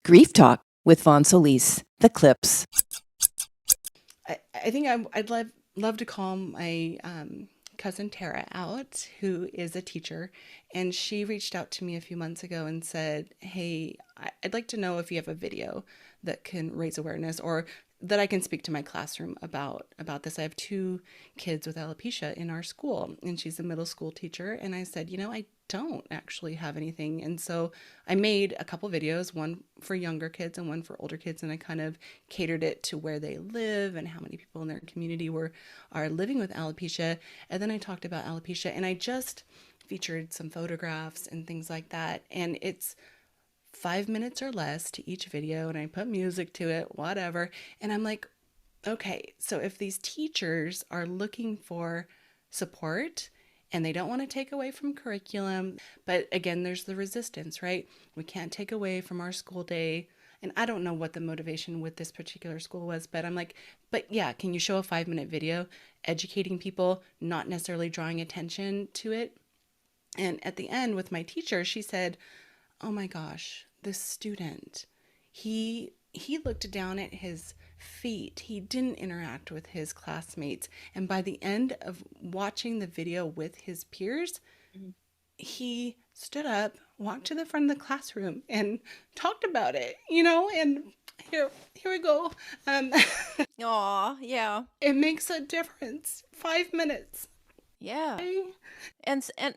Grief Talk with Vonne Solis, The Clips. I think I'd love to call my cousin Tara out, who is a teacher, and she reached out to me a few months ago and said, "Hey, I'd like to know if you have a video that can raise awareness or that I can speak to my classroom about this. I have two kids with alopecia in our school, and she's a middle school teacher." And I said, I don't actually have anything. And so I made a couple videos, one for younger kids and one for older kids, and I kind of catered it to where they live and how many people in their community are living with alopecia. And then I talked about alopecia, and I just featured some photographs and things like that. And it's 5 minutes or less to each video, and I put music to it, whatever. And I'm like, okay, so if these teachers are looking for support and they don't want to take away from curriculum, but again, there's the resistance, right? We can't take away from our school day. And I don't know what the motivation with this particular school was, but I'm like, but yeah, can you show a 5 minute video educating people, not necessarily drawing attention to it? And at the end with my teacher, she said, "Oh my gosh, this student, he looked down at his feet. He didn't interact with his classmates. And by the end of watching the video with his peers, he stood up, walked to the front of the classroom and talked about it, and here we go. Um, Aw, yeah, it makes a difference. 5 minutes. yeah. Okay? And s- and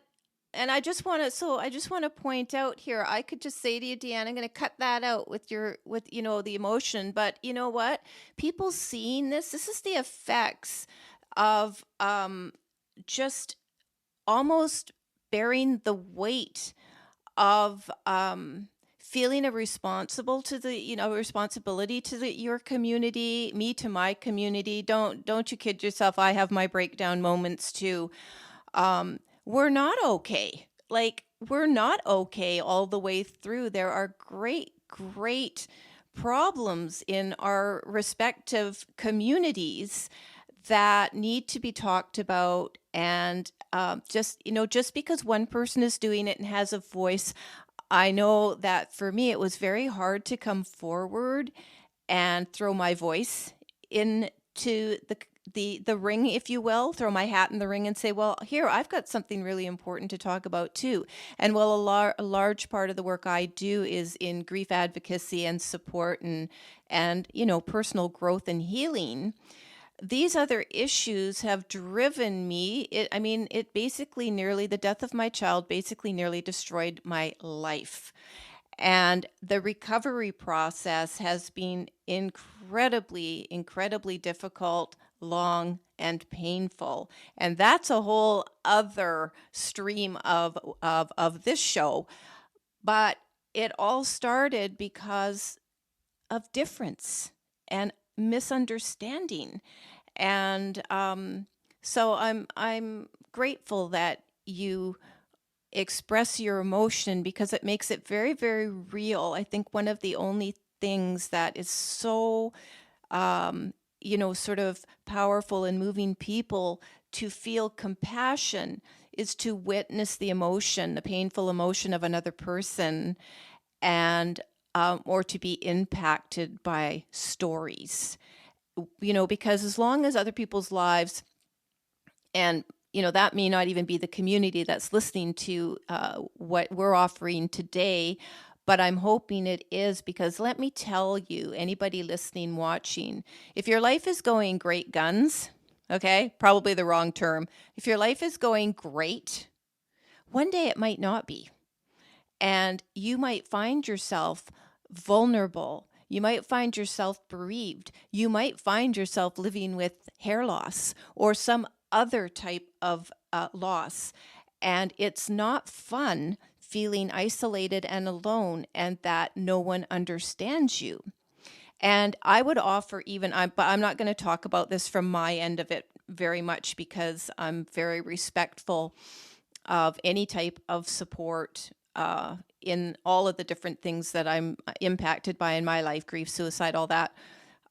and I just want to point out here. I could just say to you, Deanne, I'm going to cut that out with the emotion. But you know what? People seeing this is the effects of just almost bearing the weight of feeling a responsibility to your community, me to my community. Don't you kid yourself. I have my breakdown moments too. We're not okay. Like, we're not okay all the way through. There are great problems in our respective communities that need to be talked about. And just because one person is doing it and has a voice, I know that for me, it was very hard to come forward and throw my voice into the ring, if you will, throw my hat in the ring and say, well, here, I've got something really important to talk about too. And while a large part of the work I do is in grief advocacy and support and personal growth and healing, these other issues have driven me. It basically the death of my child basically nearly destroyed my life. And the recovery process has been incredibly difficult, long, and painful. And that's a whole other stream of this show. But it all started because of difference and misunderstanding. And so I'm grateful that you express your emotion because it makes it very real. I think one of the only things that is so sort of powerful in moving people to feel compassion is to witness the emotion, the painful emotion of another person, and or to be impacted by stories. Because as long as other people's lives, and that may not even be the community that's listening to what we're offering today, but I'm hoping it is, because let me tell you, anybody listening, watching, if your life is going great guns, okay, probably the wrong term. If your life is going great, one day it might not be. And you might find yourself vulnerable. You might find yourself bereaved. You might find yourself living with hair loss or some other type of loss. And it's not fun feeling isolated and alone and that no one understands you. And I would offer but I'm not going to talk about this from my end of it very much because I'm very respectful of any type of support in all of the different things that I'm impacted by in my life, grief, suicide, all that.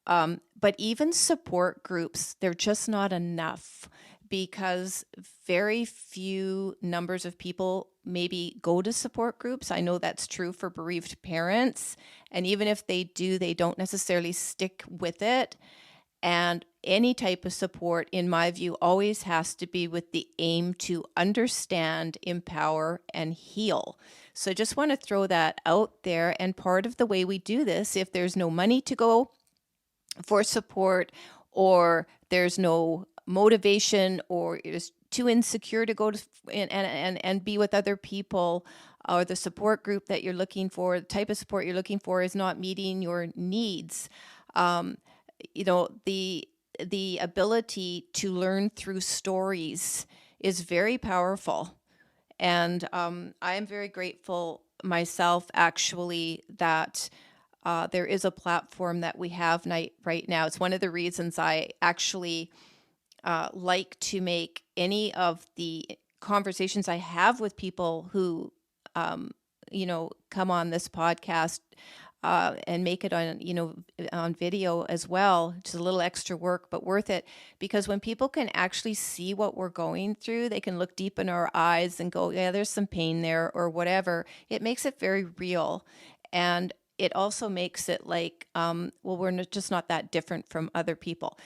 But even support groups, they're just not enough because very few numbers of people maybe go to support groups. I know that's true for bereaved parents. And even if they do, they don't necessarily stick with it. And any type of support, in my view, always has to be with the aim to understand, empower, and heal. So I just want to throw that out there. And part of the way we do this, if there's no money to go for support, or there's no motivation, or it's too insecure to go to and be with other people, or the support group that you're looking for, the type of support you're looking for is not meeting your needs, the ability to learn through stories is very powerful. And I am very grateful myself, actually, that there is a platform that we have right now. It's one of the reasons I actually like to make any of the conversations I have with people who, come on this podcast and make it on video as well. Just a little extra work, but worth it, because when people can actually see what we're going through, they can look deep in our eyes and go, yeah, there's some pain there, or whatever. It makes it very real. And it also makes it like, well, we're just not that different from other people.